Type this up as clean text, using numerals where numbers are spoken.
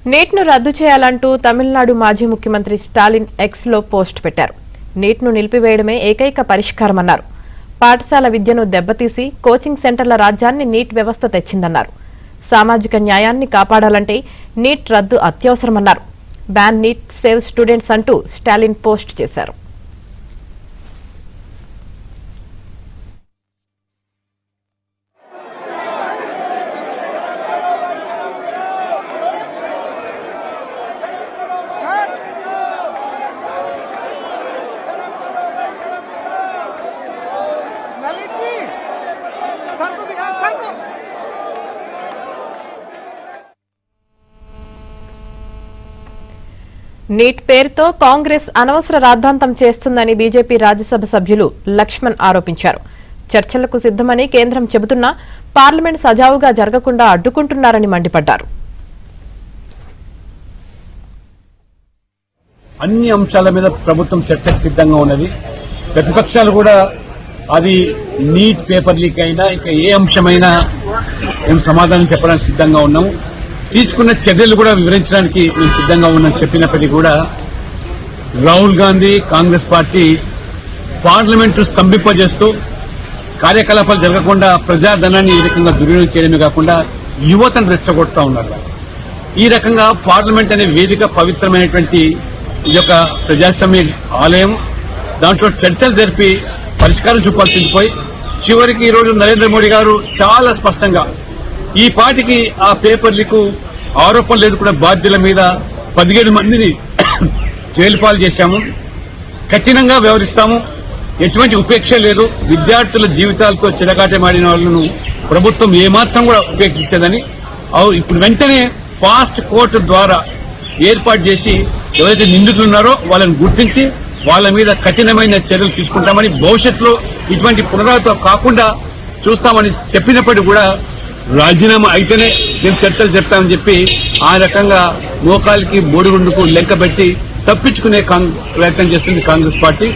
నీట్ను రద్దు చేయాలంటూ తమిళనాడు మాజీ ముఖ్యమంత్రి స్టాలిన్ ఎక్స్లో పోస్ట్ పెట్టారు. నీట్ను నిలిపివేయడమే ఏకైక పరిష్కారమన్నారు. పాఠశాల విద్యను దెబ్బతీసి కోచింగ్ సెంటర్ల రాజ్యాన్ని నీట్ వ్యవస్థ తెచ్చిందన్నారు. సామాజిక న్యాయాన్ని కాపాడాలంటే నీట్ రద్దు అత్యవసరమన్నారు. బ్యాన్ నీట్ సేవ్ స్టూడెంట్స్ అంటూ స్టాలిన్ పోస్ట్ చేశారు. నీట్ పేరుతో కాంగ్రెస్ అనవసర రాద్ధాంతం చేస్తుందని బీజేపీ రాజ్యసభ సభ్యులు లక్ష్మణ్ ఆరోపించారు. చర్చలకు సిద్దమని కేంద్రం చెబుతున్నా పార్లమెంట్ సజావుగా జరగకుండా అడ్డుకుంటున్నారని మండిపడ్డారు. అన్ని అంశాల మీద ప్రభుత్వం చర్చకు సిద్ధంగా ఉన్నది. ప్రతిపక్షాలు కూడా అది నీట్ పేపర్ లీక్ అయినా ఇక ఏ అంశమైనా మేము సమాధానం చెప్పడానికి సిద్ధంగా ఉన్నాము. తీసుకున్న చర్యలు కూడా వివరించడానికి మేము సిద్ధంగా ఉన్నాం చెప్పినప్పటికీ కూడా రాహుల్ గాంధీ కాంగ్రెస్ పార్టీ పార్లమెంటు స్తంభింపజేస్తూ కార్యకలాపాలు జరగకుండా ప్రజాధనాన్ని ఈ రకంగా దుర్వినియోగం చేయడమే కాకుండా యువతను రెచ్చగొడుతూ ఉన్నారు. ఈ రకంగా పార్లమెంట్ అనే వేదిక పవిత్రమైనటువంటి ఈ యొక్క ప్రజాస్వామ్య ఆలయం, దాంట్లో చర్చలు జరిపి పరిష్కారం చూపాల్సింది పోయి చివరికి ఈరోజు నరేంద్ర మోడీ గారు చాలా స్పష్టంగా ఈ పార్టీకి ఆ పేపర్ లీకు ఆరోపణలు ఎదుర్కొన్న బాధ్యుల మీద 17 మందిని జైలు పాలు చేశాము, కఠినంగా వ్యవహరిస్తాము, ఎటువంటి ఉపేక్ష లేదు, విద్యార్థుల జీవితాలతో చిరకాటమాడిన వాళ్లను ప్రభుత్వం ఏమాత్రం కూడా ఉపేక్షించదని ఇప్పుడు వెంటనే ఫాస్ట్ కోర్టు ద్వారా ఏర్పాటు చేసి ఎవరైతే నిందితులు ఉన్నారో వాళ్ళని గుర్తించి వాళ్ళ మీద కఠినమైన చర్యలు తీసుకుంటామని, భవిష్యత్తులో ఇటువంటి పునరావృతం కాకుండా చూస్తామని చెప్పినప్పటికీ కూడా రాజీనామా అయితేనే మేము చర్చలు చెప్తామని చెప్పి ఆ రకంగా మోకాలికి బోడిగుండుకు లెక్కబెట్టి తప్పించుకునే ప్రయత్నం చేస్తుంది కాంగ్రెస్ పార్టీ.